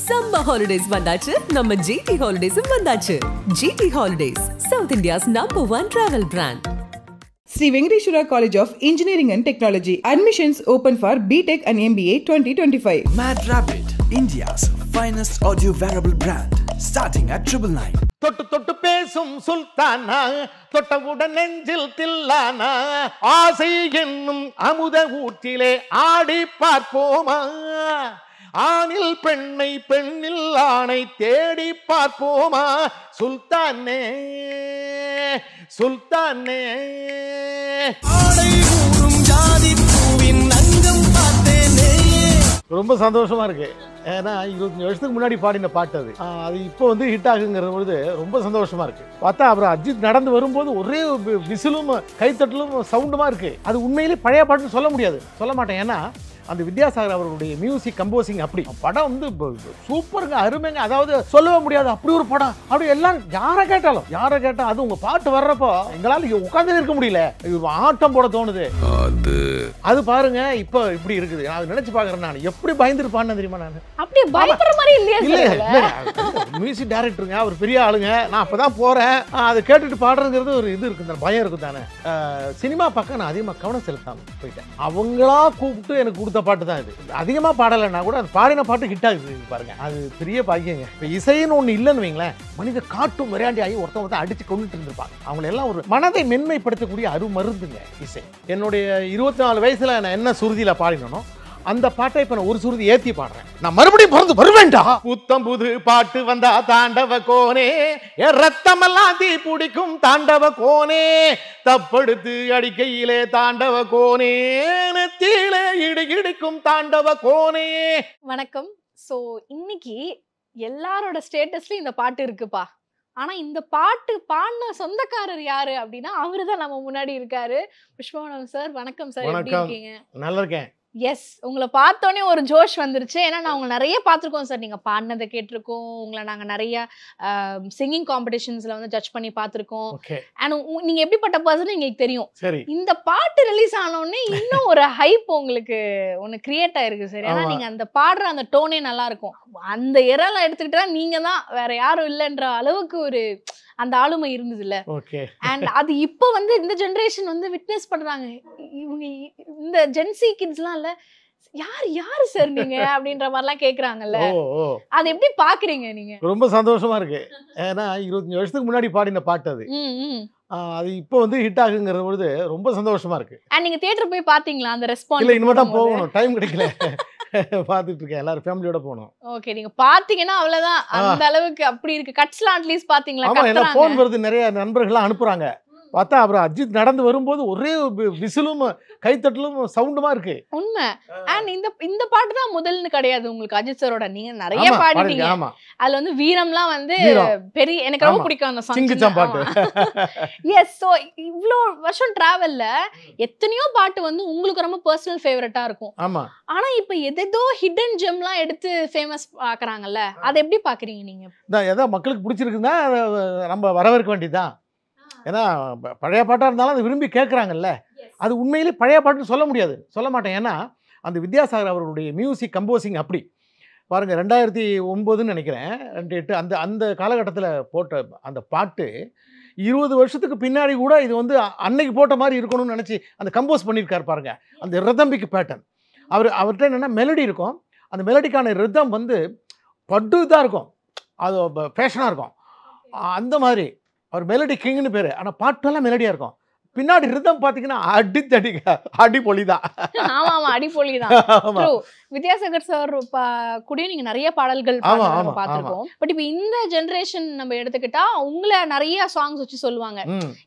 Summer holidays vandachu, நம்ம GT Holidays vandachu. GT Holidays, South India's #1 travel brand. Sri Venkateshwara College of Engineering and Technology. Admissions open for BTech and MBA 2025. Mad Rabbit, India's finest audio wearable brand, starting at 999. தொட்டு தொட்டு பேசும் சுல்தானா, தொட்டவுடன் நெஞ்சில் தில்லானா, ஆசை என்னும் அமுத ஊற்றிலே ஆடி பார்ப்போமா, ஆணில் பெண்ணை பெண்ணில் ஆணை தேடி பார்ப்போமா, சுல்தானே சுல்தானே. ரொம்ப சந்தோஷமா இருக்கு. ஏன்னா 25 வருஷத்துக்கு முன்னாடி பாடின பாட்டு அது. அது இப்போ வந்து ஹிட் ஆகுங்கிற பொழுது ரொம்ப சந்தோஷமா இருக்கு. பார்த்தா அப்புறம் அஜித் நடந்து வரும்போது ஒரே விசிலும் கைத்தட்டலும் சவுண்டுமா இருக்கு. அது உண்மையிலே பழைய பாட்டுன்னு சொல்ல முடியாது, சொல்ல மாட்டேன். ஏன்னா அந்த வித்யாசாகர் அவர்களுடைய மியூசிக் கம்போசிங் அப்படி படம் வந்து சூப்பருங்க, அருமைங்க. அதாவது சொல்லவே முடியாது அப்படி ஒரு படம். அப்படி எல்லாம் யாரை கேட்டாலும் அது உங்க பாட்டு வர்றப்போ எங்களால உட்கார்ந்து இருக்க முடியல, ஆட்டம் போட தோணுது. அது பாருங்க இப்ப இப்படி இருக்குது. நான் நினைச்சு பாக்குறேன், நான் எப்படி பயந்துருப்பான்னு தெரியுமா? நான் அப்படியே பயப்படுற மாதிரி இல்லையா? மியூசிக் டைரக்டருங்க, அவர் பெரிய ஆளுங்க. நான் அப்பதான் போறேன், அதை கேட்டுட்டு பாடுறதுங்கிறது ஒரு இது இருக்கு, பயம் இருக்கு தானே. சினிமா பக்கம் நான் அதிகமா கவனம் செலுத்தாம போயிட்டேன். அவங்களா கூப்பிட்டு எனக்கு கொடுத்த பாட்டு தான் இது. அதிகமா பாடலைன்னா கூட அது பாடின பாட்டு ஹிட் ஆகுது பாருங்க, அது பெரிய பாக்கியங்க. இப்ப இசைன்னு ஒண்ணு இல்லைன்னு வைங்களேன், மனித காட்டும் விளையாண்டி ஆகி ஒருத்தவங்க அடிச்சு கொண்டுட்டு இருந்திருப்பாங்க. அவங்க எல்லாம் ஒரு மனதை மென்மைப்படுத்தக்கூடிய அருமருந்துங்க இசை. என்னுடைய 24 வயசுல நான் என்ன சுருதியில பாடினோ அந்த பாட்டை இப்ப நான் ஒரு சுருதி ஏத்தி பாடுறேன். நான் மறுபடியும் பிறந்து வருவேன்டா. புத்தம் புது பாட்டு வந்தா தாண்டவ கோனே, ரத்தமெல்லாம் தீ பிடிக்கும் தாண்டவ கோனே, தப்படுத்து அடிக்கையிலே தாண்டவ கோனே, நெத்தியிலே இடி இடிக்கும் தாண்டவ கோனே. வணக்கம். சோ இன்னைக்கு எல்லாரோட ஸ்டேட்டஸ்லயும் இந்த பாட்டு இருக்குப்பா. ஆனா இந்த பாட்டு பாடின சொந்தக்காரர் யாரு அப்படின்னா அவருதான் நம்ம முன்னாடி இருக்காரு. புஷ்பவனம் சார், வணக்கம் சார். எப்படி இருக்கீங்க? நல்லா இருக்கேன். எஸ், உங்களை பார்த்தோன்னே ஒரு ஜோஷ் வந்துருச்சு. ஏன்னா நான் உங்களை நிறைய பார்த்துருக்கோம் சார், நீங்கள் பாடினதை கேட்டிருக்கோம், உங்களை நாங்கள் நிறைய சிங்கிங் காம்படிஷன்ஸில் வந்து ஜட்ஜ் பண்ணி பார்த்துருக்கோம். அண்ட் நீங்கள் எப்படிப்பட்ட பர்சன் எங்களுக்கு தெரியும். இந்த பாட்டு ரிலீஸ் ஆனோடனே இன்னும் ஒரு ஹைப் உங்களுக்கு ஒன்று கிரியேட் ஆயிருக்கு சார். ஏன்னா நீங்கள் அந்த பாடுற அந்த டோனே நல்லா இருக்கும். அந்த இறலாம் எடுத்துக்கிட்டா நீங்கள் தான், வேற யாரும் இல்லைன்ற அளவுக்கு ஒரு அந்த ஆளுமை இருந்தது இல்ல. அண்ட் அது இப்போ வந்து இந்த ஜெனரேஷன் வந்து விட்னஸ் பண்றாங்க. இவங்க இந்த ஜென்சி கிட்ஸ்லாம் இல்ல, யாரு சார் நீங்க அப்படின்ற மாதிரிலாம் கேக்குறாங்கல்ல, அது எப்படி பாக்குறீங்க நீங்க? ரொம்ப சந்தோஷமா இருக்கு. ஏன்னா 25 வருஷத்துக்கு முன்னாடி பாடின பாட்டு அது. அது இப்போ வந்து ஹிட் ஆகுங்கிற பொழுது ரொம்ப சந்தோஷமா இருக்கு. அண்ட் நீங்க தியேட்டர் போய் பாத்தீங்களா அந்த ரெஸ்பான்ஸ்? இல்ல, இனிமே தான் போகணும், டைம் கிடைக்கல. பாத்துட்டு இருக்கேன், எல்லாரும் ஃபேமிலியோட போகணும். ஓகே, நீங்க பாத்தீங்கன்னா அவ்வளவுதான். அந்த அளவுக்கு அப்படி இருக்கு. கட்ஸ்லாம் அட்லீஸ்ட் பாத்தீங்களா? ஆமா, எல்லாம் ஃபோன் வருது, நிறைய நண்பர்கள் அனுப்புறாங்க. பார்த்தா அப்புறம் அஜித் நடந்து வரும்போது ஒரே விசிலும் கைத்தட்டலும் சவுண்டுமா இருக்கு. உண்மை. அண்ட் இந்த பாட்டு தான் முதல்னு கிடையாது உங்களுக்கு அஜித் சாரோட. நீங்க நிறைய பாடிட்டீங்க. அதுல வந்து வீரம்லாம் வந்து பெரிய, எனக்கு ரொம்ப பிடிக்கும் அந்த சாங் பாட்டு. எஸ். சோ இவ்ளோ வருஷம் டிராவல்ல எத்தனையோ பாட்டு வந்து உங்களுக்கு ரொம்ப பர்சனல் ஃபேவரட்டா இருக்கும். ஆமா. ஆனா இப்ப எதோ ஹிடன் ஜெம்லாம் எடுத்து ஃபேமஸ் ஆக்குறாங்கல்ல, அதை எப்படி பாக்குறீங்க நீங்க? ஏதோ மக்களுக்கு பிடிச்சிருக்குன்னா நம்ம வரவேற்க வேண்டியதுதான். ஏன்னா பழைய பாட்டாக இருந்தாலும் அதை விரும்பி கேட்குறாங்கல்ல, அது உண்மையிலே பழைய பாட்டுன்னு சொல்ல முடியாது, சொல்ல மாட்டேன். ஏன்னா அந்த வித்யாசாகர் அவர்களுடைய மியூசிக் கம்போசிங் அப்படி பாருங்கள். 2009 நினைக்கிறேன், 2008 அந்த அந்த காலகட்டத்தில் போட்ட அந்த பாட்டு 20 வருஷத்துக்கு பின்னாடி கூட இது வந்து அன்னைக்கு போட்ட மாதிரி இருக்கணும்னு நினச்சி அந்த கம்போஸ் பண்ணியிருக்காரு பாருங்க. அந்த ரிதம்பிக் பேட்டர்ன் அவர்கிட்ட என்னென்னா மெலடி இருக்கும். அந்த மெலடிக்கான ரிதம் வந்து பட்டு இதாக இருக்கும், அது ஃபேஷனாக இருக்கும். அந்த மாதிரி அவர் மெலடி கிங்னு பேர். ஆனால் பாட்டெல்லாம் மெலடியாக இருக்கும். பின்னாடி ரிதம் பார்த்தீங்கன்னா அடிப்பொலி தான். ஆமா ஆமா, அடிப்பொலி தான். வித்யாசாகர் சார் கூடயும் நீங்க நிறைய பாடல்கள் பார்த்திருக்கோம். பட் இப்போ இந்த ஜெனரேஷன் நம்ம எடுத்துக்கிட்டா உங்களை நிறைய சாங்ஸ் வச்சு சொல்லுவாங்க.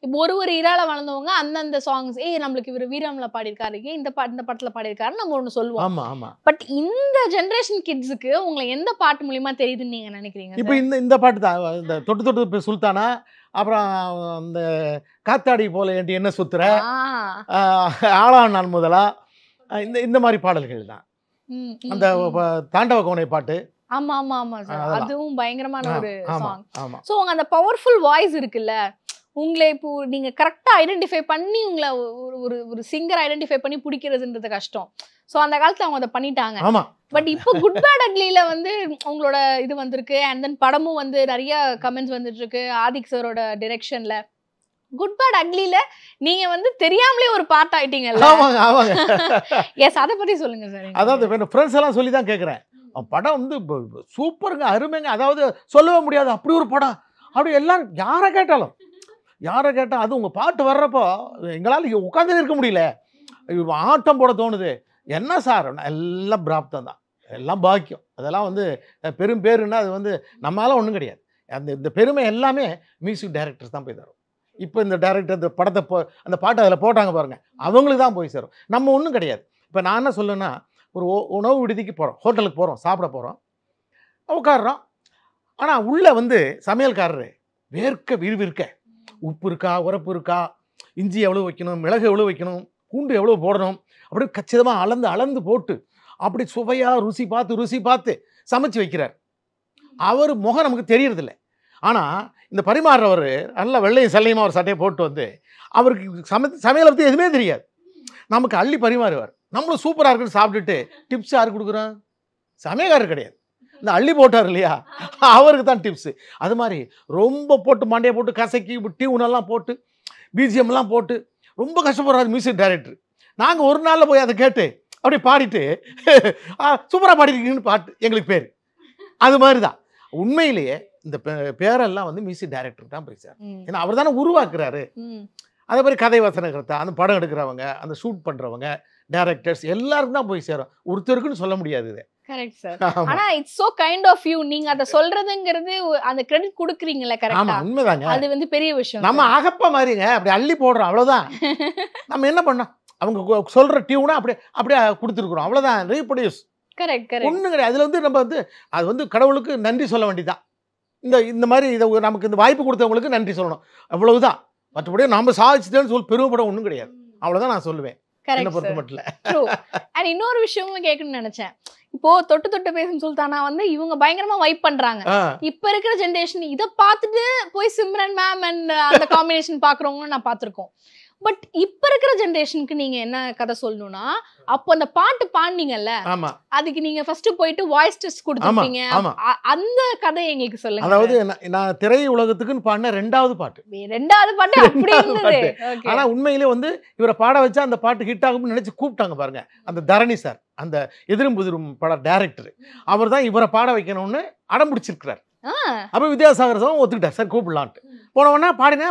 இப்போ ஒரு இரால வளர்ந்தவங்க அந்தந்த சாங்ஸ், நம்மளுக்கு இவர் வீரம்ல பாடியிருக்காரு, இந்த படத்துல பாடியிருக்காரு நம்ம ஒண்ணு சொல்லுவோம். பட் இந்த ஜெனரேஷன் கிட்ஸுக்கு உங்களை எந்த பாட்டு மூலியமா தெரியுதுன்னு நீங்க நினைக்கிறீங்க? இப்போ இந்த பாட்டு தான், இந்த தொட்டு தொட்டு சுல்தானா, அப்புறம் அந்த காத்தாடி போல ஏண்டி என்ன சுத்துற, ஆளா நான் முதலா, இந்த மாதிரி பாடல்கள் தான். அந்த தாண்டவ கோனை பாட்டு. ஆமா ஆமா ஆமா சார், அதுவும் பயங்கரமான ஒரு சாங். சோ அந்த பவர்ஃபுல் வாய்ஸ் இருக்குல்ல, உங்களை இப்போ நீங்க கரெக்டா ஐடென்டிஃபை பண்ணி உங்களை ஒரு சிங்கர் ஐடென்டிஃபை பண்ணி பிடிக்கிறதுன்றது கஷ்டம். சோ அந்த காலத்துல அவங்க அதை பண்ணிட்டாங்க. ஆமா. பட் இப்போ குட் பேட் அக்லில வந்து உங்களோட இது வந்திருக்கு. அண்ட் தென் படமும் வந்து நிறைய கமெண்ட்ஸ் வந்துட்டு இருக்கு ஆதிக் சாரோட டைரக்ஷன்ல. குட் பேட் அக்லில நீங்க வந்து தெரியாமலே ஒரு பார்ட் ஆயிட்டீங்கல்ல. ஆமாங்க ஆமாங்க. எஸ், அத பத்தி சொல்லுங்க சார். அதாவது ஃப்ரெண்ட்ஸ் எல்லாம் சொல்லி தான் கேட்குறேன். படம் வந்து சூப்பருங்க, அருமைங்க. அதாவது சொல்லவே முடியாது, அப்படி ஒரு படம். அப்படி எல்லாம் யாரை கேட்டாலும் அது உங்கள் பாட்டு வர்றப்போ எங்களால் உட்காந்து இருக்க முடியல, ஆட்டம் போட தோணுது. என்ன சார், எல்லாம் பிராப்தம் தான், எல்லாம் பாக்கியம். அதெல்லாம் வந்து பெரும் பேருன்னா அது வந்து நம்மளால ஒன்றும் கிடையாது. இந்த பெருமை எல்லாமே மியூசிக் டைரக்டர்ஸ் தான் போய் தரும். இப்போ இந்த டைரக்டர் இந்த படத்தை அந்த பாட்டு அதில் போட்டாங்க பாருங்கள், அவங்களுக்கு தான் போய் சேரும், நம்ம ஒன்றும் கிடையாது. இப்போ நான் என்ன சொல்லுன்னா, ஒரு உணவு விடுதிக்கு போகிறோம், ஹோட்டலுக்கு போகிறோம், சாப்பிட போகிறோம், உட்காடுறோம். ஆனால் உள்ளே வந்து சமையல்காரரு வேர்க்க விறுவிறுக்க உப்பு இருக்கா, உரப்பு இருக்கா, இஞ்சி எவ்வளோ வைக்கணும், மிளகு எவ்வளோ வைக்கணும், பூண்டு எவ்வளோ போடணும், அப்படி கச்சிதமாக அளந்து போட்டு அப்படி சுவையாக ருசி பார்த்து சமைச்சு வைக்கிறார். அவர் முகம் நமக்கு தெரியறதில்லை. ஆனால் இந்த பரிமாறுறவர் நல்ல வெள்ளையும் செல்லையுமா ஒரு சட்டையை போட்டு வந்து அவருக்கு சமையலை பற்றி எதுவுமே தெரியாது, நமக்கு அள்ளி பரிமாறுவார். நம்மளும் சூப்பராக இருக்குன்னு சாப்பிட்டுட்டு டிப்ஸ் யாருக்கு கொடுக்குறோம்? சமையல்காரர் கிடையாது, இந்த அள்ளி போட்டார் இல்லையா, அவருக்கு தான் டிப்ஸு. அது மாதிரி ரொம்ப போட்டு மண்டையை போட்டு கசக்கி டியூனெல்லாம் போட்டு பிஜிஎம்லாம் போட்டு ரொம்ப கஷ்டப்படுறாரு மியூசிக் டைரக்டர். நாங்கள் ஒரு நாளில் போய் அதை கேட்டு அப்படி பாடிட்டு சூப்பராக பாடிருக்கீங்கன்னு பாட்டு எங்களுக்கு பேர். அது மாதிரி தான் உண்மையிலேயே இந்த பேரெல்லாம் வந்து மியூசிக் டைரக்டர் தான் போய் சார். ஏன்னா அவர் தானே உருவாக்குறாரு. அதே மாதிரி கதை வசனகர்த்தா, அந்த படம் எடுக்கிறவங்க, அந்த ஷூட் பண்ணுறவங்க, டைரக்டர்ஸ் எல்லாருக்கும் தான் போய் சேரும், ஒருத்தருக்குன்னு சொல்ல முடியாது இது. Correct sir. ஆனா it's so kind of you, நீங்க அத சொல்றதுங்கிறது அந்த கிரெடிட் கொடுக்குறீங்கல, கரெக்ட்டா? ஆமா, உண்மைதாங்க. அது வந்து பெரிய விஷயம். நம்ம அகப்ப மாதிரிங்க, அப்படி அள்ளி போடுறோம், அவ்வளவுதான். நம்ம என்ன பண்ணோம், அவங்க சொல்ற டியூனா அப்படியே கொடுத்துருக்குறோம், அவ்வளவுதான். ரீப்ரொடியூஸ். கரெக்ட். ஒன்றும் கிடையாது. அதுல வந்து நம்ம வந்து அது வந்து கடவுளுக்கு நன்றி சொல்ல வேண்டியதான். இந்த மாதிரி இதை நமக்கு இந்த வாய்ப்பு கொடுத்தவங்களுக்கு நன்றி சொல்லணும், அவ்வளவுதான். மற்றபடி நம்ம சாதிச்சுட்டேன்னு சொல்லி பெருமைப்பட ஒன்றும் கிடையாது, அவ்வளவுதான் நான் சொல்லுவேன். இன்னொரு விஷயமும் கேட்கணும்னு நினைச்சேன். இப்போ தொட்டு பேசும் சுல்தானா வந்து இவங்க பயங்கரமா வைப் பண்றாங்க. இப்ப இருக்கிற ஜெனரேஷன் இத பார்த்துட்டு போய் சிம்ரன் மேம் அண்ட் அந்த காம்பினேஷன் பாக்குறவங்க நான் பார்த்திருக்கோம். பட் இப்ப இருக்கிற ஜெனரேஷனுக்கு நீங்க என்ன கதை சொல்லணும்னா, அப்போ அந்த பாட்டு பாடுனீங்கல்ல, அதுக்கு நீங்க ஃபர்ஸ்ட் போயிட்டு வாய்ஸ் டெஸ்ட் கொடுத்துப்பீங்க, அந்த கதை எங்களுக்கு சொல்லுங்க. அதாவது நான் திரை உலகத்துக்குன்னு பாடின ரெண்டாவது பாட்டு அப்படி இருந்தது. ஆனா உண்மையிலே வந்து இவரை பாட வச்சா அந்த பாட்டு ஹிட் ஆகும்னு நினைச்சு கூப்பிட்டாங்க பாருங்க, அந்த தரணி சார், அந்த எதிரும் புதிரும் பட டைரக்டர். அவர் தான் இவரை பாட வைக்கணும்னு அடம் பிடிச்சிருக்கிறார். அப்போ வித்யாசாகர் சார் ஒத்துக்கிட்டார், சார் கூப்பிடலான்ட்டு. போனவொடனே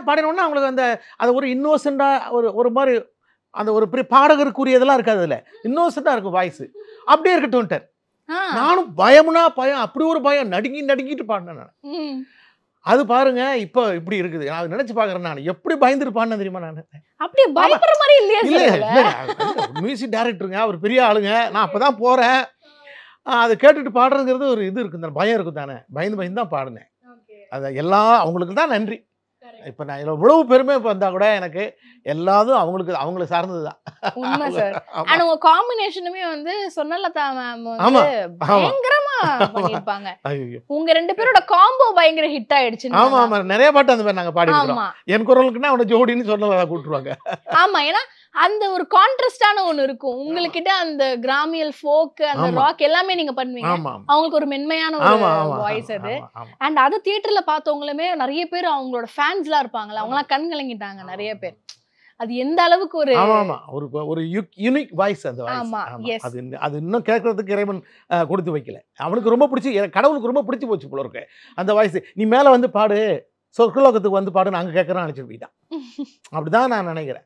பாடினோடனே அவங்களுக்கு அந்த அது ஒரு இன்னோசென்ட்டாக ஒரு மாதிரி அந்த ஒரு பெரிய பாடகருக்குரியதெல்லாம் இருக்காது, அதில் இன்னோசென்ட்டாக இருக்கும் வாய்ஸ், அப்படியே இருக்கட்டும்ட்டார். நானும் பயம், அப்படி ஒரு பயம், நடுங்கிட்டு பாடினேன் நான். அது பாருங்க இப்போ இப்படி இருக்குது. நான் நினைச்சு பார்க்குறேன், நான் எப்படி பயந்துருப்பான்னு தெரியுமா? நான் அப்படியே பயப்படுற மாதிரி இல்லையா? மியூசிக் டைரக்டருங்க, அவர் பெரிய ஆளுங்க. நான் அப்போ தான் போகிறேன், அதை கேட்டுட்டு பாடுறதுங்கிறது ஒரு இது இருக்குது, அந்த பயம் இருக்கும் தானே, பயந்து தான் பாடினேன். அது எல்லாம் அவங்களுக்கு தான் நன்றி. இப்போ நான் இவ்வளவு பெருமை வந்தால் கூட எனக்கு எல்லாரும் அவங்களை சார்ந்தது தான். உண்மை சார். அண்ட் உங்க காம்பினேஷனுமே வந்து சொன்னலதா மேம் வந்து பயங்கரமா பண்ணிருப்பாங்க. உங்க ரெண்டு பேரோட காம்போ பயங்கர ஹிட் ஆயிடுச்சு. ஆமா, நிறைய பாட்டு அந்த மாதிரி நாங்க பாடிருக்கோம். என் குரலுக்குன்னா அவனை ஜோடின்னு சொன்னலதா கூட்டுருவாங்க. ஆமா, ஏன்னா அந்த ஒரு கான்ட்ராஸ்டான ஒண்ணு இருக்கும் உங்ககிட்ட. அந்த கிராமியல் ஃபோக், அந்த ராக் எல்லாமே நீங்க பண்ணுவீங்க. அவங்களுக்கு ஒரு மென்மையான ஒரு வாய்ஸ் அது. அண்ட் அது தியேட்டர்ல பார்த்தவங்களுமே நிறைய பேர் அவங்களோட ஃபேன்ஸ்லாம் இருப்பாங்கல்ல, அவங்கலாம் கண் கலங்கிட்டாங்க நிறைய பேர். அது எந்த அளவுக்கு ஒரு ஒரு யூனிக் வாய்ஸ் அந்த வாய்ஸ். அது இன்னும் கேட்கறதுக்கு இறைவன் கொடுத்து வைக்கல. அவனுக்கு ரொம்ப பிடிச்சி, கடவுளுக்கு ரொம்ப பிடிச்சி போச்சு போல இருக்கு அந்த வாய்ஸ். நீ மேல வந்து பாடு, சொர்க்கலோகத்துக்கு வந்து பாடு, நாங்க கேட்கறோம் நினைச்சிட்டு போயிட்டான். அப்படிதான் நான் நினைக்கிறேன்.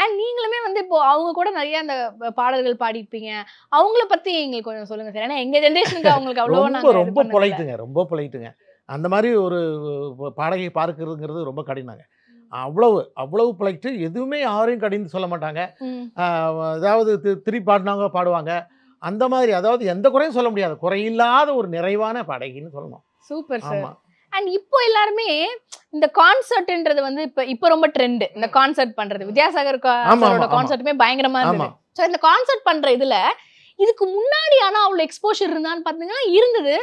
அண்ட் நீங்களுமே வந்து இப்போ அவங்க கூட நிறைய அந்த பாடல்கள் பாடிப்பீங்க, அவங்கள பத்தி எங்களுக்கு கொஞ்சம் சொல்லுங்க சார். ஏன்னா எங்க ஜெனரேஷனுக்கு அவங்களுக்கு அவ்வளவு ரொம்ப பொலைட்டுங்க. அந்த மாதிரி ஒரு பாடகை பார்க்கறதுங்கிறது ரொம்ப கடினாங்க. அவ்வளவு பொலைட்டு, எதுவுமே யாரையும் கடிந்து சொல்ல மாட்டாங்க. அதாவது திருப்பி பாடுவாங்க அந்த மாதிரி. அதாவது எந்த குறையும் சொல்ல முடியாது, குறையில்லாத ஒரு நிறைவான பாடகின்னு சொல்லணும். Super sir. அண்ட் இப்போ எல்லாருமே இந்த கான்சர்ட்ன்றது வந்து இப்போ ரொம்ப ட்ரெண்ட், இந்த கான்சர்ட் பண்றது. வித்யாசாகர் கான்சர்ட்டுமே பயங்கரமா இருந்தது. ஸோ இந்த கான்சர்ட் பண்ற இதுல இதுக்கு முன்னாடி ஆனா அவ்வளவு எக்ஸ்போஷர் இருந்தான்னு பாத்தீங்கன்னா இருந்தது.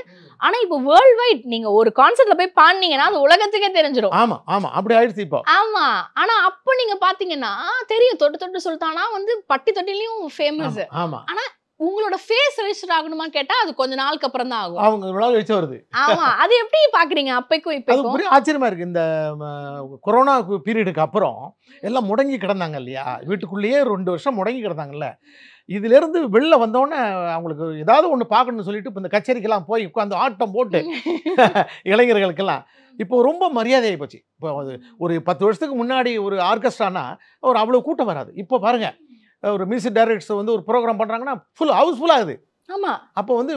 ஆனா இப்போ வேர்ல்ட் வைட் நீங்க ஒரு கான்சர்ட்ல போய் பாடுனீங்கன்னா அது உலகத்துக்கே தெரிஞ்சிடும். ஆமா ஆமா அப்படி ஆயிடுச்சு இப்போ. ஆமா ஆனா அப்ப நீங்க பாத்தீங்கன்னா தெரியும் தொட்டு தொட்டு சுல்தானா வந்து பட்டி தொட்டிலையும் ஃபேமஸ். ஆமா ஆனா உங்களோட ஃபேஸ் ரெஜிஸ்டர் ஆகணுமா கேட்டா அது கொஞ்ச நாளுக்கு அப்புறம் தான் ஆகும். அவங்க ஒரு நாள் கழிச்சு வருது. ஆமா அது எப்படி பாக்குறீங்க அப்பைக்கும் அது இப்பைக்கும்? பெரிய ஆச்சரியமா இருக்கு. இந்த கொரோனா பீரியடுக்கு அப்புறம் எல்லாம் முடங்கி கிடந்தாங்க இல்லையா, வீட்டுக்குள்ளேயே 2 வருஷம் முடங்கி கிடந்தாங்கல்ல. இதுல இருந்து வெளில வந்தோடனே அவங்களுக்கு ஏதாவது ஒண்ணு பார்க்கணும்னு சொல்லிட்டு இப்போ இந்த கச்சேரிக்கெல்லாம் போய் உட்காந்து ஆட்டம் போட்டு இளைஞர்களுக்கெல்லாம் இப்போ ரொம்ப மரியாதை ஆகி போச்சு. இப்போ ஒரு 10 வருஷத்துக்கு முன்னாடி ஒரு ஆர்கெஸ்ட்ரானா ஒரு அவ்வளோ கூட்டம் வராது. இப்போ பாருங்க ஒரு மியூசிக் டைரக்டர்ஸ் வந்து ஒரு ப்ரோக்ராம் பண்ணுறாங்கன்னா ஃபுல் ஹவுஸ்ஃபுல் ஆகுது. ஆமா அப்போ வந்து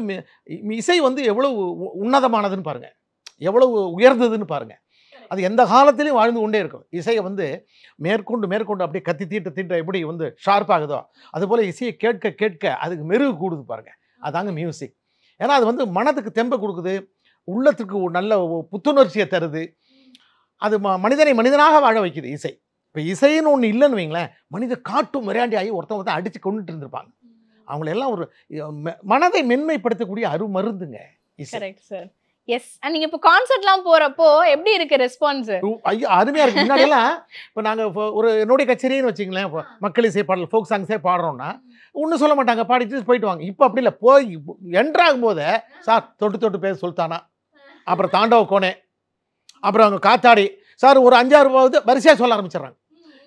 இசை வந்து எவ்வளவு உன்னதமானதுன்னு பாருங்க, எவ்வளவு உயர்ந்ததுன்னு பாருங்க. அது எந்த காலத்திலையும் வாழ்ந்து கொண்டே இருக்கும். இசையை வந்து மேற்கொண்டு மேற்கொண்டு அப்படியே கத்தி தீட்ட தீட்ட எப்படி வந்து ஷார்ப்பாகுதோ அதுபோல் இசையை கேட்க கேட்க அதுக்கு மெருகு கூடுது பாருங்க. அதாங்க மியூசிக். ஏன்னா அது வந்து மனதுக்கு தெம்பை கொடுக்குது, உள்ளத்துக்கு ஒரு நல்ல புத்துணர்ச்சியை தருது. அது மனிதனை மனிதனாக வாழ வைக்குது இசை. இப்போ இசைன்னு ஒன்று இல்லைன்னு வைங்களேன், மனித காட்டும் மிராண்டி ஆகி ஒருத்தவங்க அடித்து கொண்டுட்டு இருந்திருப்பாங்க. அவங்களெல்லாம் ஒரு மனதை மென்மைப்படுத்தக்கூடிய அருமருந்துங்க இசை. Correct sir. எஸ். நீங்க இப்போ கான்சர்ட்லாம் போறப்போ எப்படி இருக்கு ரெஸ்பான்ஸ்? ஐயோ அருமையா இருக்கு. முன்னாடியெல்லாம் இப்போ நாங்கள் ஒரு என்னுடைய கச்சேரின்னு வச்சுங்களேன், மக்கள் இசை பாடல் ஃபோக் சாங்ஸே பாடுறோம்னா ஒன்றும் சொல்ல மாட்டாங்க, பாடிட்டு போயிட்டு வாங்க. இப்போ அப்படி இல்லை, போய் என்ட்ராகும் போதே சார் தொட்டு தொட்டு பேச சொல்லிட்டானா, அப்புறம் தாண்டவ கோனே, அப்புறம் அவங்க காத்தாடி சார் ஒரு 5-6 வரிசையாக சொல்ல ஆரம்பிச்சிடுறாங்க.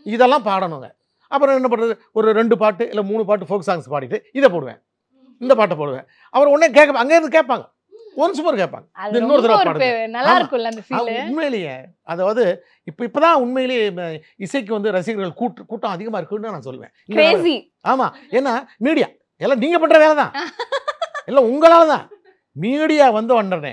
இதெல்லாம் பாடணுங்க. அப்புறம் என்ன பண்ணுறது, ஒரு 2 பாட்டு இல்லை 3 பாட்டு ஃபோக் சாங்ஸ் பாடிட்டு இதை போடுவேன், இந்த பாட்டை போடுவேன். அப்புறம் உடனே கேட்க அங்கேருந்து கேட்பாங்க, ஒன்ஸ் மோர் கேட்பாங்க, இன்னொரு தடவை பாடுங்க. நல்லா இருக்கும்ல அந்த ஃபீல். உண்மையிலேயே அதாவது இப்பதான் உண்மையிலேயே இசைக்கு வந்து ரசிகர்கள் கூட்டம் அதிகமா இருக்குன்னு நான் சொல்லுவேன். கிரேசி. ஆமா, ஏன்னா மீடியா எல்லாம் நீங்க பண்ற வேலை தான், எல்லாம் உங்களால தான். மீடியா வந்த உடனே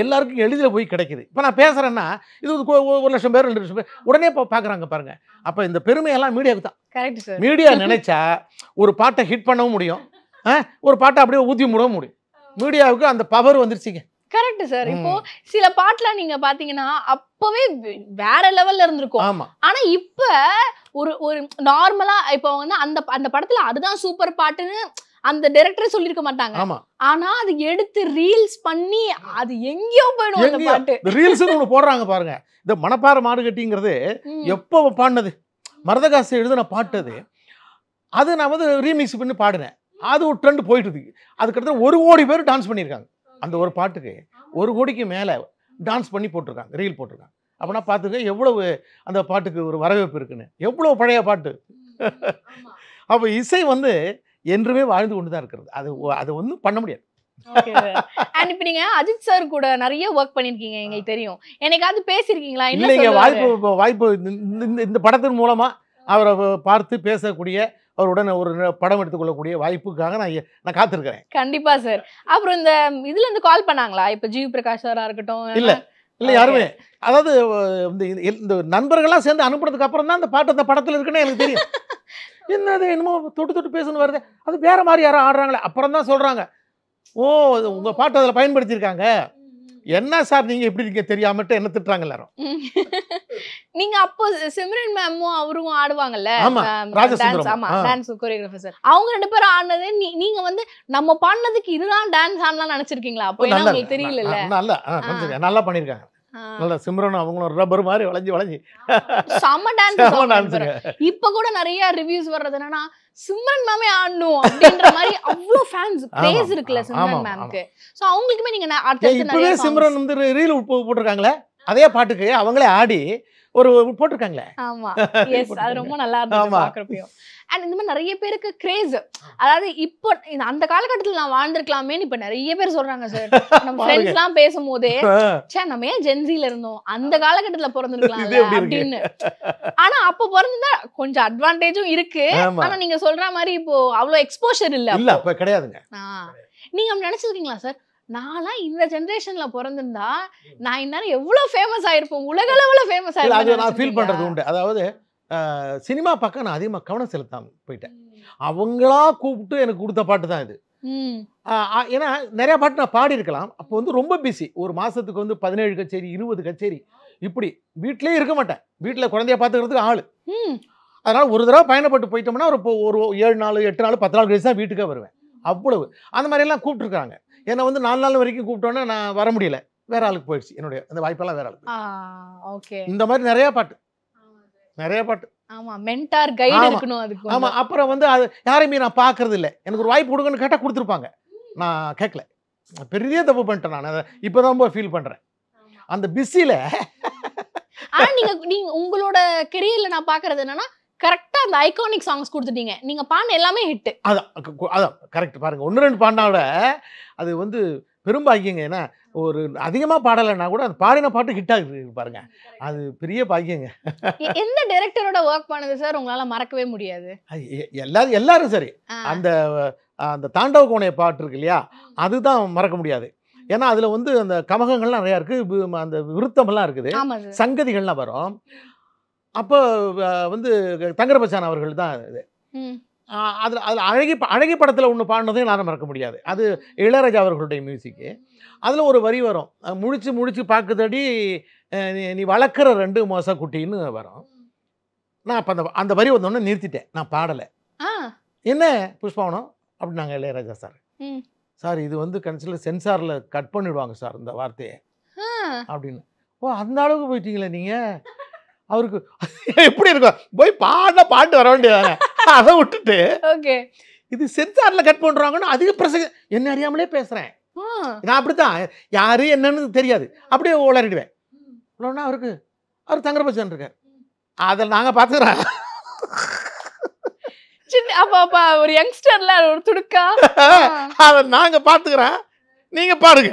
எல்லாருக்கும் எளிதில் போய் கிடைக்குது. இப்போ நான் பேசுறேன்னா இது 1,00,000 பேர் 2,00,000 பேர் உடனே பார்க்குறாங்க பாருங்க. அப்போ இந்த பெருமையெல்லாம் மீடியாவுக்கு தான். Correct sir. மீடியா நினைச்சா ஒரு பாட்டை ஹிட் பண்ணவும் முடியும், ஒரு பாட்டை அப்படியே ஊற்றி விடவும் முடியும். மீடியாவுக்கு அந்த பவர் வந்துருச்சுங்க. Correct sir. இப்போ சில பாட்டுலாம் நீங்க பாத்தீங்கன்னா அப்பவே வேற லெவல்ல இருந்திருக்கும். ஆமா. ஆனா இப்ப ஒரு நார்மலா இப்போ வந்து அந்த படத்துல அதுதான் சூப்பர் பாட்டுன்னு அந்த டைரக்டரே சொல்லிருக்க மாட்டாங்க. ஆமா. ஆனா அது எடுத்து ரீல்ஸ் பண்ணி அது எங்கேயோ போயிடும் அந்த பாட்டு. ரீல்ஸ்னு ஒன்று போடுறாங்க பாருங்க. இந்த மணப்பாறை மாடுகட்டிங்கிறது எப்போ பாடினது, மரதகாசி எழுதின பாட்டு அது நான் வந்து ரீமிக்ஸ் பண்ணி பாடினேன். அது ஒரு ட்ரெண்ட் போயிட்டு இருக்கு. அதுக்கடுத்து 1 கோடி பேர் டான்ஸ் பண்ணியிருக்காங்க. அந்த ஒரு பாட்டுக்கு 1 கோடிக்கு மேலே டான்ஸ் பண்ணி போட்டிருக்காங்க, ரீல் போட்டிருக்காங்க. அப்படின்னா பார்த்துக்க எவ்வளவு அந்த பாட்டுக்கு ஒரு வரவேற்பு இருக்குன்னு, எவ்வளோ பழைய பாட்டு. அப்போ இசை வந்து என்றுமே வாழ்ந்து கொண்டு தான் இருக்கிறது. அது ஒன்றும் பண்ண முடியாது. அண்ட் இப்போ நீங்க அஜித் சார் கூட நிறைய ஒர்க் பண்ணிருக்கீங்க, எங்களுக்கு தெரியும். என்னைக்காவது பேசியிருக்கீங்களா? இல்லைங்க, வாய்ப்பு இந்த படத்தின் மூலமா அவரை பார்த்து பேசக்கூடிய, அவருடன் ஒரு படம் எடுத்துக்கொள்ளக்கூடிய வாய்ப்புக்காக நான் காத்திருக்கிறேன். கண்டிப்பா சார். அப்புறம் இந்த இதுல இருந்து கால் பண்ணாங்களா? இப்ப ஜிவி பிரகாஷ் சாரா இருக்கட்டும். இல்ல யாருமே, அதாவது இந்த நண்பர்கள்லாம் சேர்ந்து அனுப்புறதுக்கு அப்புறம் தான் அந்த பாட்டு அந்த படத்துல இருக்குன்னு எனக்கு தெரியும். என்னது என்னமோ தொட்டு தொட்டு பேசணும் வருது, அது வேற மாதிரி யாரும் ஆடுறாங்களே, அப்புறம் தான் சொல்றாங்க, ஓ உங்க பாட்டு அதில் பயன்படுத்தியிருக்காங்க. என்ன சார் நீங்க இப்படி நீங்க தெரியாமட்டு என்ன திட்டுறாங்க எல்லாரும். நீங்க அப்போ சிம்ரன் மேமும் அவரும் ஆடுவாங்கல்ல, டான்ஸ் கோரியோகிராஃபர் சார், அவங்க 2 பேரும் ஆடினது நீங்க வந்து நம்ம பாடினதுக்கு இதுதான் டான்ஸ் ஆடலாம் நினைச்சிருக்கீங்களா? அப்போ உங்களுக்கு தெரியல. நல்லா பண்ணிருக்காங்க. நல்ல சிம்ரன் அவங்களும் ரப்பர் மாதிரி வளைஞ்சு செம்ம டான்ஸ். இப்ப கூட நிறைய ரிவ்யூஸ் வர்றது என்னன்னா சிம்ரன் மேமே ஆடணும் அப்படின்ற மாதிரி அவ்வளோ ஃபேன்ஸ் கிரேஸ் இருக்குல்ல சிம்ரன் மேம்க்கு. சோ அவங்களுக்குமே நீங்க அடுத்து நிறைய சிம்ரன் வந்து ரீல் போட்டிருக்காங்களே, அதே பாட்டுக்கு அவங்களே ஆடி ஒரு போட்டிருக்காங்களே. ஆமா, எஸ், அது ரொம்ப நல்லா இருந்துச்சு பாக்குறப்போ. அண்ட் இந்த மாதிரி நிறைய பேருக்கு கிரேஸ், அதாவது இப்போ அந்த காலகட்டத்தில் நான் வாழ்ந்திருக்கலாமேன்னு இப்ப நிறைய பேர் சொல்றாங்க சார். நம்ம ஃப்ரெண்ட்ஸ் எல்லாம் பேசும்போதே சே நம்ம ஏன் ஜென்சில இருந்தோம், அந்த காலகட்டத்துல பிறந்திருக்கலாம் அப்படின்னு. ஆனா அப்ப பிறந்தா கொஞ்சம் அட்வான்டேஜும் இருக்கு. ஆனா நீங்க சொல்ற மாதிரி இப்போ அவ்வளவு எக்ஸ்போஷர் இல்ல கிடையாதுங்க. நீங்க நினைச்சிருக்கீங்களா சார், நான்லாம் இந்த ஜெனரேஷன்ல பிறந்திருந்தா நான் இந்நேரம் எவ்வளவு ஃபேமஸ் ஆயிருப்போம், உலக அளவுல ஃபேமஸ் ஆயிருப்பேன்? நான் ஃபீல் பண்றது உண்டு. அதாவது சினிமா பக்கம் நான் அதிகமாக கவனம் செலுத்தாம போயிட்டேன். அவங்களா கூப்பிட்டு எனக்கு கொடுத்த பாட்டு தான் இது. ஏன்னா நிறைய பாட்டு நான் பாடி இருக்கலாம். அப்போ வந்து ரொம்ப பிஸி, ஒரு மாசத்துக்கு வந்து 17 கச்சேரி 20 கச்சேரி இப்படி, வீட்டிலே இருக்க மாட்டேன். வீட்டில் குழந்தைய பார்த்துக்கிறதுக்கு ஆளு. அதனால ஒரு தடவை பயணப்பட்டு போயிட்டோம்னா ஒரு 7 நாள் 8 நாள் 10 நாள் கழிச்சு தான் வீட்டுக்கே வருவேன். அவ்வளவு அந்த மாதிரியெல்லாம் கூப்பிட்டுருக்காங்க. என்னை வந்து 4 நாள் வரைக்கும் கூப்பிட்டோன்னே நான் வர முடியல, வேற ஆளுக்கு போயிடுச்சு. என்னுடைய அந்த வாய்ப்பெல்லாம் வேற ஆளுக்கு. ஓகே. இந்த மாதிரி நிறைய பாட்டு. ஆமா, மென்டார் கைடு இருக்கணும் அதுக்கு. ஆமா. அப்புறம் வந்து அது யாரையுமே நான் பார்க்கறது இல்லை. எனக்கு ஒரு வாய்ப்பு கொடுங்கன்னு கேட்டால் கொடுத்துருப்பாங்க, நான் கேட்கல. பெரிய தப்பு பண்ணிட்டேன் நான். அதை இப்போதான் போய் ஃபீல் பண்ணுறேன் அந்த பிஸியில். ஆனா நீங்க உங்களோட கெரியர்ல நான் பார்க்கறது என்னன்னா கரெக்டா அந்த ஐகானிக் சாங்ஸ் கொடுத்துட்டீங்க. நீங்க பாடின எல்லாமே ஹிட். அதான் கரெக்ட். பாருங்க 1-2 பாடினாவிட அது வந்து பெரும்பாக்கியங்க. ஏன்னா ஒரு அதிகமா பாடலைன்னா கூட அது பாடின பாட்டு ஹிட் ஆகுது பாருங்க, அது பெரிய பாக்கியங்க. எந்த டைரக்டரோட ஒர்க் பண்ணது சார் உங்களால மறக்கவே முடியாது? எல்லாரும் சரி. அந்த அந்த தாண்டவ கோணை பாட்டு இருக்கு இல்லையா, அதுதான் மறக்க முடியாது. ஏன்னா அதுல வந்து அந்த கமகங்கள்லாம் நிறையா இருக்கு, அந்த விருத்தமெல்லாம் இருக்குது, சங்கதிகள்லாம் வரும். அப்போ வந்து தங்கரபச்சான் அவர்கள் தான் இது. அதில் அழகி படத்தில் ஒன்று பாடினதையும் நான் மறக்க முடியாது. அது இளையராஜா அவர்களுடைய மியூசிக்கு. அதில் ஒரு வரி வரும், முழிச்சு முழிச்சு பார்க்குதடி நீ வளர்க்குற 2 மோச குட்டின்னு வரும். நான் அப்போ அந்த வரி வந்தோடனே நிறுத்திட்டேன், நான் பாடலை. என்ன புஷ்பவனம் அப்படின்னாங்க இளையராஜா சார். சார் இது வந்து கன்சிடர் சென்சாரில் கட் பண்ணிடுவாங்க சார் இந்த வார்த்தையை அப்படின்னு. ஓ அந்த அளவுக்கு போயிட்டீங்களே நீங்கள். அவருக்கு எப்படி இருக்கும், போய் பாட்டு வர வேண்டியதாங்க, அதை விட்டுட்டு இது சென்சாரில் கட் பண்ணுறாங்கன்னு அதிக பிரசங்க. என்ன அறியாமலே பேசுகிறேன் நான், அப்படித்தான் யாரு என்னன்னு தெரியாது, அப்படியே உளறிடுவேன். இவ்வளோன்னா அவர் தங்கரபச்சான் இருக்கார், அதை நாங்கள் பார்த்துக்கிறோம். ஒரு யங்ஸ்டர்ல ஒரு துடுக்கா, அதை நாங்க பாத்துக்கிறோம், நீங்க பாடுங்க.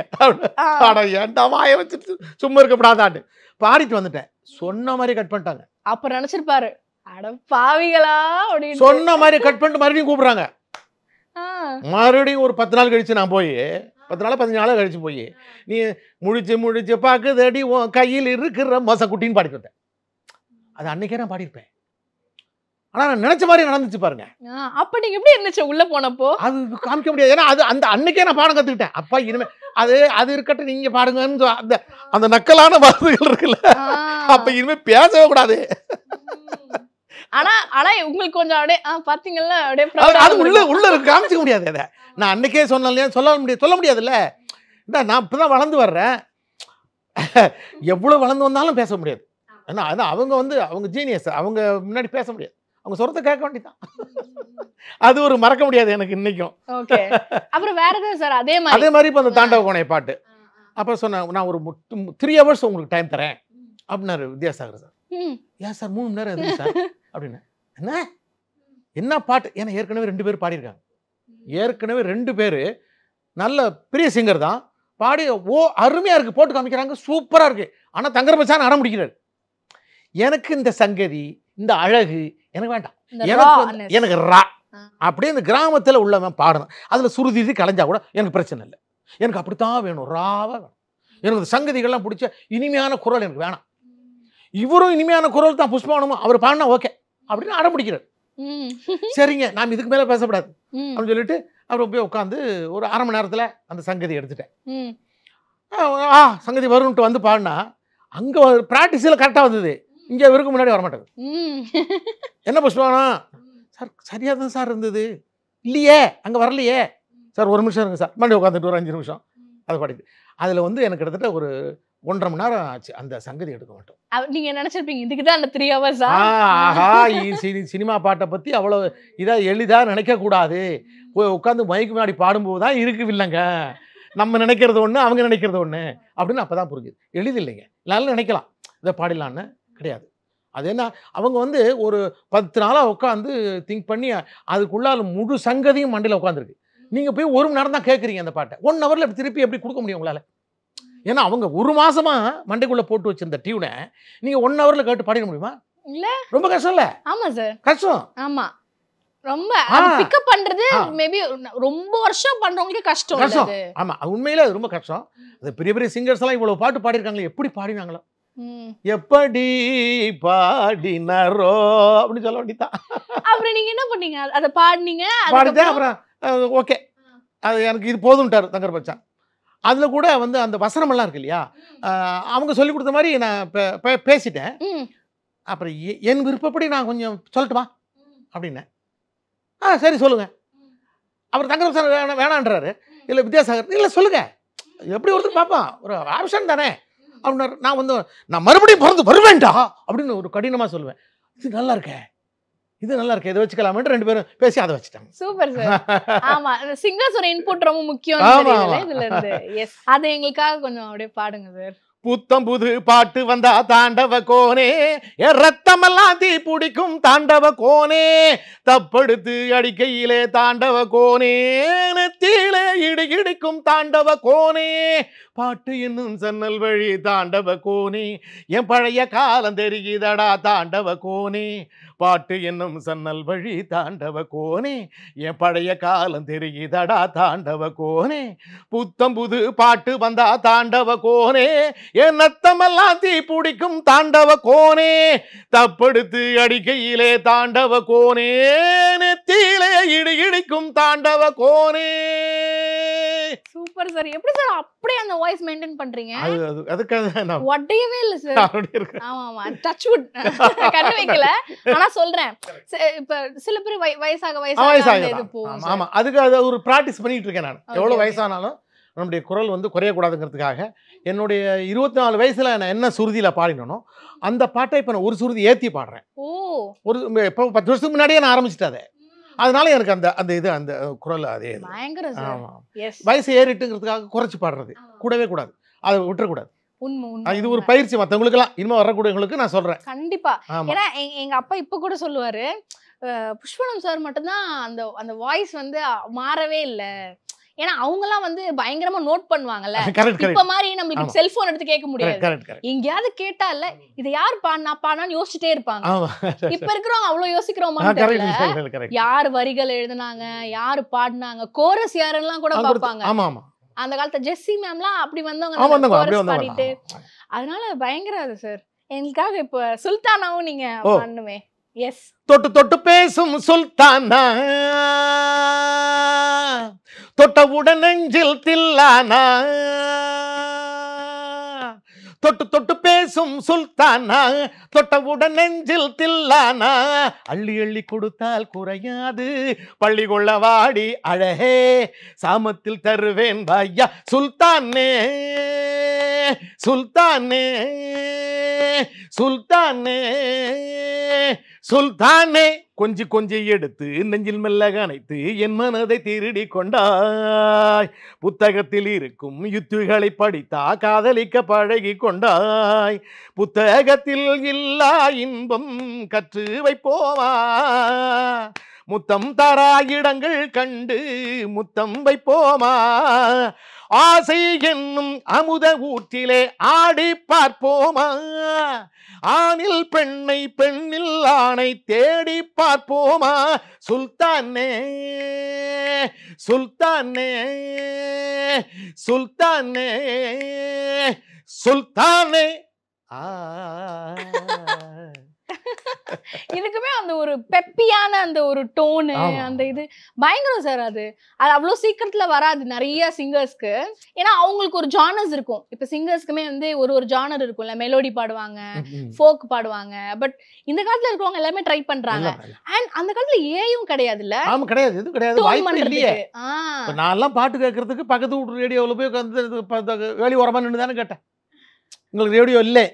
ஏன்டா வாய வச்சுட்டு சும்மா இருக்கக்கூடாதான்னு பாடிட்டு வந்துட்டேன். சொன்ன மாதிரி கட் பண்ணிட்டாங்க. அப்ப நினைச்சிருப்பாரு, அட பாவிகளா அப்படின்னு. சொன்ன மாதிரி கட் பண்ணிட்டு மறுபடியும் கூப்பிடுறாங்க. மறுபடியும் ஒரு 10 நாள் கழிச்சு நான் போய் 10 நாள் 15 நாள் கழிச்சு போய் நீ முழிச்சு பாக்குதடி உன் கையில் இருக்கிற மோசக்குட்டின்னு பாடிட்டு வந்தேன். அது அன்னைக்கே நான் பாடியிருப்பேன், ஆனா நான் நினைச்ச மாதிரி நடந்துச்சு பாருங்க. அப்ப நீங்க எப்படி இருந்துச்சு உள்ள போனப்போ? அது காமிக்க முடியாது, ஏன்னா அது அந்த அன்னைக்கே நான் பாடம் கத்துக்கிட்டேன். அப்பா இனிமே அது இருக்கட்டும், நீங்க பாடுங்கன்னு அந்த அந்த நக்கலான வார்த்தைகள் இருக்குல்ல, அப்ப இனிமே பேசவே கூடாது. ஆனா உங்களுக்கு கொஞ்சம் அப்படியே பாத்தீங்கல்ல, அப்படியே அது உள்ள காமிச்சிக்க முடியாது. அதை நான் அன்னைக்கே சொன்னேன், சொல்ல முடியாதுல்ல. நான் இப்பதான் வளர்ந்து வர்றேன், எவ்வளவு வளர்ந்து வந்தாலும் பேச முடியாது. ஏன்னா அதான் அவங்க ஜீனியஸ், அவங்க முன்னாடி பேச முடியாது, அவங்க சொல்றத கேட்க வேண்டியதான். அது ஒரு மறக்க முடியாது எனக்கு இன்னைக்கும். அப்புறம் வேற ஏதாவது சார் அதே மாதிரி இப்போ அந்த தாண்டவ கோணை பாட்டு அப்போ சொன்னேன், நான் ஒரு 3 hours உங்களுக்கு டைம் தரேன் அப்படின்னாரு வித்யாசாகர் சார். ஏன் சார் 3 மணி நேரம் எதுக்கு சார் அப்படின்னு. என்ன பாட்டு, ஏன்னா ஏற்கனவே 2 பேர் பாடியிருக்காங்க, ஏற்கனவே 2 பேர் நல்ல பெரிய சிங்கர் தான் பாடி, அருமையா இருக்கு, போட்டு காமிக்கிறாங்க, சூப்பரா இருக்கு. ஆனா தங்கரபச்சான் அடம் பிடிக்கிறாரு. எனக்கு இந்த சங்கதி, இந்த அழகு எனக்கு வேண்டாம், எனக்கு ரா அப்படியே இந்த கிராமத்தில் உள்ளவன் பாடணும். அதில் சுருதி கலைஞ்சா கூட எனக்கு பிரச்சனை இல்லை, எனக்கு அப்படித்தான் வேணும், ராவா வேணும். எனக்கு இந்த சங்கதிகள்லாம் பிடிச்ச இனிமையான குரல் எனக்கு வேணாம். இவரும் இனிமையான குரல் தான் புஷ்பவனமும், அவர் பாடினா ஓகே அப்படின்னு அடம் பிடிக்கிறார். சரிங்க நாம் இதுக்கு மேலே பேசக்கூடாது அப்படின்னு சொல்லிட்டு அப்புறம் போய் உட்காந்து ஒரு 1/2 மணி நேரத்தில் அந்த சங்கதி எடுத்துட்டேன். சங்கதி வரும்ட்டு வந்து பாடினா அங்கே ப்ராக்டிஸில் கரெக்டாக வந்தது, இங்கே இவருக்கு முன்னாடி வரமாட்டேது. என்ன புஷ்பவனம் சார் சரியாக தான் சார் இருந்தது, இல்லையே அங்கே வரலையே சார், 1 நிமிஷம் இருங்க சார், மறுபடியும் உட்காந்துட்டு ஒரு 5 நிமிஷம் அதை பாடிட்டு. அதில் வந்து எனக்கு கிட்டத்தட்ட ஒரு 1.5 மணி நேரம் ஆச்சு அந்த சங்கதி எடுக்க மாட்டோம். நீங்க நினைச்சிருப்பீங்க இதுக்கு தான் அந்த 3 hours. ஆஹா சினிமா பாட்டை பற்றி அவ்வளோ இதாக எளிதாக நினைக்கக்கூடாது, போய் உட்காந்து மைக்கு முன்னாடி பாடும்போது தான் இருக்கு இல்லைங்க, நம்ம நினைக்கிறது ஒன்று அவங்க நினைக்கிறது ஒன்று அப்படின்னு அப்போ தான் புரிஞ்சுது. எளிதில்லைங்க, எல்லாரும் நினைக்கலாம் இதை பாடிடலான்னு, கிடையாது. அது என்ன, அவங்க வந்து ஒரு 10 நாளாக உட்காந்து திங்க் பண்ணி அதுக்குள்ளால முழு சங்கதியும் மண்டையில் உட்காந்துருக்கு. நீங்கள் போய் 1 மணி நேரம் தான் கேட்குறீங்க அந்த பாட்டை, 1 hourல திருப்பி எப்படி கொடுக்க முடியும் உங்களால்? ஏன்னா அவங்க 1 மாசமா மண்டைக்குள்ளே போட்டு வச்சிருந்த டியூனை நீங்கள் 1 hourல கேட்டு பாடிட முடியுமா? இல்லை, ரொம்ப கஷ்டம் இல்லை? ஆமாம் சார், கஷ்டம். ஆமாம், ரொம்ப பிக்கப் பண்றது மேபி ரொம்ப வருஷம் பண்றவங்களுக்கு கஷ்டம். ஆமா, உண்மையிலே அது ரொம்ப கஷ்டம். அது பெரிய பெரிய சிங்கர்ஸ் எல்லாம் இவ்வளவு பாட்டு பாடிருக்காங்களே, எப்படி பாடினாங்களோ, எப்படி பாடினாரோ அப்படின்னு சொல்ல வேண்டியதான். அப்புறம் நீங்க என்ன பண்ணீங்க, அதை பாடினீங்க, அப்புறம் ஓகே அது எனக்கு இது போதும்ட்டாரு தங்கரபச்சான். அதுல கூட வந்து அந்த வசனம் எல்லாம் இருக்கு இல்லையா, அவங்க சொல்லி கொடுத்த மாதிரி நான் பேசிட்டேன். அப்புறம் என் விருப்பப்படி நான் கொஞ்சம் சொல்லட்டுமா அப்படின்னு. சரி சொல்லுங்க. அவர் தங்கரசு வேணான்றாரு. இல்லை வித்யாசாகர் இல்லை சொல்லுங்க, எப்படி ஒருத்தர் பார்ப்பான், ஒரு ஆப்ஷன் தானே அப்படின்னாரு. நான் மறுபடியும் பிறந்து வருவேன்டா அப்படின்னு ஒரு கடினமாக சொல்லுவேன். இது நல்லா இருக்கேன், இது நல்லா இருக்கு, இதை வச்சுக்கலாமேன்னு 2 பேரும் பேசி அதை வச்சுட்டாங்க. Super sir. ஆமா, சிங்கர்ஸோட இன்புட் ரொம்ப முக்கியம் இதுல இருந்து. எஸ், அதை எங்களுக்காக கொஞ்சம் அப்படியே பாடுங்க சார். புத்தம் புது பாட்டு வந்தா தாண்டவ கோனே, ரத்தமெல்லாம் தீ பிடிக்கும் தாண்டவ கோனே, தப்படுத்து அடிக்கையிலே தாண்டவ கோனே, நெத்தியிலே இடி இடிக்கும் தாண்டவ கோனே, பாட்டு என்னும் சன்னல் வழி தாண்டவ கோனே, என் பழைய காலம் தெரியுதடா தாண்டவ கோனே, பாட்டு என்னும் சன்னல் வழி தாண்டவ கோனே, என் பழைய காலம் தெரியுதடா தாண்டவ கோனே, புத்தம் புது பாட்டு வந்தா தாண்டவ கோனே, என் நத்தமெல்லாம் தீ பிடிக்கும் தாண்டவ கோனே, தப்படுத்து அடிக்கையிலே தாண்டவ கோனே, நெத்தியிலே இடி இடிக்கும் தாண்டவ கோனே. Super sir. எப்படி சார் அப்படியே அந்த வாய்ஸ் மெயின்டைன் பண்றீங்க? அதுக்காக நான் ஒட்டையவே இல்ல சார். ஆமா ஆமா, டச் வுட் கண்ணு வைக்கல. ஆனா சொல்றேன், இப்ப சில பேர் வயசாக இது போகும். ஆமா, அதுக்கு அதை ஒரு பிராக்டிஸ் பண்ணிட்டு இருக்கேன் நான். எவ்வளவு வயசானாலும் நம்முடைய குரல் குறைய கூடாதுங்கிறதுக்காக என்னுடைய 24 வயசுல நான் என்ன சுருதியில பாடினோ அந்த பாட்டை இப்ப நான் ஒரு சுருதி ஏத்தி பாடுறேன். ஒரு இப்போ 10 வருஷத்துக்கு முன்னாடியே நான் ஆரம்பிச்சிட்டேன். அதனால எனக்கு அந்த இது அந்த குரல் அதே வயசு ஏறிட்டுங்கிறதுக்காக குறைச்சி பாடுறது கூடவே கூடாது, அதை விட்டுறக்கூடாது. இது ஒரு பயிற்சி மற்றவங்களுக்கு எல்லாம் இனிமே வரக்கூடியவங்களுக்கு நான் சொல்றேன். கண்டிப்பா. ஏன்னா எங்க அப்பா இப்ப கூட சொல்லுவாரு, புஷ்பனம் சார் மட்டும்தான் அந்த வாய்ஸ் மாறவே இல்லை. ஏன்னா அவங்க எல்லாம் பயங்கரமா நோட் பண்ணுவாங்கல்ல, இப்ப மாதிரி நம்மளுக்கு செல்போன் எடுத்து கேட்க முடியாது. எங்கயாவது கேட்டா இல்ல இதை யார் பாடினான்னு யோசிச்சுட்டே இருப்பாங்க. இப்ப இருக்கிறவங்க அவ்வளவு யோசிக்கிறோம், யார் வரிகள் எழுதுனாங்க, யாரு பாடினாங்க, கோரஸ் யாரெல்லாம் கூட பாப்பாங்க. அந்த காலத்துல ஜெஸ்ஸி மேம்லாம் அப்படி வந்தவங்க கோரஸ் பாடிட்டு, அதனால பயங்கர அது சார். எங்களுக்காக இப்ப சுல்தானாவும் நீங்க பண்ணுமே. எஸ், தொட்டு தொட்டு பேசும் சுல்தானா, தொட்டவுடன் நெஞ்சில் தில்லானா, தொட்டு தொட்டு பேசும் சுல்தானா, தொட்டவுடன் நெஞ்சில் தில்லானா, அள்ளி அள்ளி கொடுத்தால் குறையாது, பள்ளி கொள்ள வாடி அழகே, சாமத்தில் தருவேன் பாய்யா சுல்தானே, சுல்தானே, சுல்தானே, சுல்தானே, கொஞ்சி கொஞ்சி எடுத்து நெஞ்சில் மெல்ல கனைத்து என் மனதை திருடி கொண்டாய், புத்தகத்தில் இருக்கும் யுத்திகளை படித்தா காதலிக்க பழகி கொண்டாய், புத்தகத்தில் இல்லா இன்பம் கற்று வைப்போமா, முத்தம் தரா இடங்கள் கண்டு முத்தம் வைப்போமா, ஆசை என்னும் அமுத ஊற்றிலே ஆடி பார்ப்போமா, ஆணில் பெண்ணை பெண்ணில் ஆணை தேடி பார்ப்போமா, சுல்தானே, சுல்தானே, சுல்தானே, சுல்தானே. இதுக்குமே அந்த ஒரு பெப்பியான அந்த ஒரு டோனு, அந்த இது பயங்கரம் சார். அது அவ்வளவு சீக்கிரத்துல வராது நிறைய சிங்கர்ஸ்க்கு. ஏன்னா அவங்களுக்கு ஒரு ஜானர்ஸ் இருக்கும். இப்ப சிங்கர்ஸ்க்குமே ஒரு ஜானர் இருக்கும்ல, மெலோடி பாடுவாங்க, ஃபோக் பாடுவாங்க. பட் இந்த காலத்துல இருக்கிறவங்க எல்லாமே ட்ரை பண்றாங்க. அண்ட் அந்த காலத்துல ஏயும் கிடையாது இல்ல. ஆமா, கிடையாது, எதுவும் கிடையாது, வாய்ப்பு இல்லையே. நான் எல்லாம் பாட்டு கேட்கறதுக்கு பக்கத்து வீட்டு ரேடியோவில் போய் உட்காந்து வேலி ஓரமா நின்று தானே கேட்டேன். உங்களுக்கு ரேடியோ இல்லை.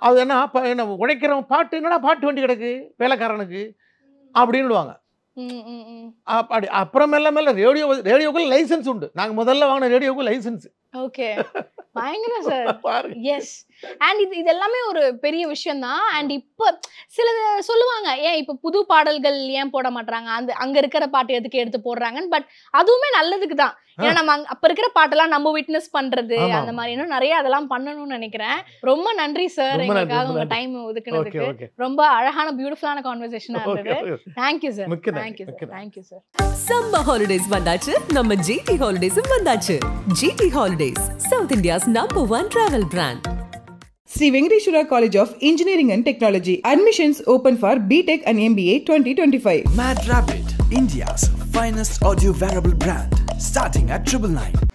அது என்ன உழைக்கிறவன் பாட்டு என்னடா பாட்டு வண்டி கிடக்கு வேலைக்காரனுக்கு அப்படின்னுடுவாங்க. அப்படி அப்புறம் மெல்ல மெல்ல ரேடியோக்கு லைசன்ஸ் உண்டு. நாங்கள் முதல்ல வாங்கின ரேடியோக்கு லைசன்ஸ். ஓகே, பயங்கரம் சார். எஸ், அண்ட் இது எல்லாமே ஒரு பெரிய விஷயம் தான். அண்ட் இப்போ சில சொல்லுவாங்க, ஏன் இப்போ புது பாடல்கள் ஏன் போட மாட்டாங்க, அங்க இருக்கிற பாட்டு எதுக்கு எடுத்து போடுறாங்கன்னு. பட் அதுவுமே நல்லதுக்கு தான். ஏன்னா நம்ம அப்ப இருக்கிற பாட்டெல்லாம் நம்ம விட்னஸ் பண்றது, அந்த மாதிரி இன்னும் நிறைய அதெல்லாம் பண்ணணும்னு நினைக்கிறேன். ரொம்ப நன்றி சார், எங்களுக்காக உங்க டைம் ஒதுக்குனதுக்கு. ரொம்ப அழகான பியூட்டிஃபுல்லான கான்வர்சேஷனா இருந்தது. Thank you sir. Thank you sir. Thank you sir. Summer holidays வந்தாச்சு, நம்ம ஜிடி ஹாலிடேஸும் வந்தாச்சு. GT holidays, South India's #1 travel brand. Sri Venkateshwara College of Engineering and Technology. Admissions open for BTech and MBA 2025. Mad Rabbit, India's finest audio wearable brand, starting at 999.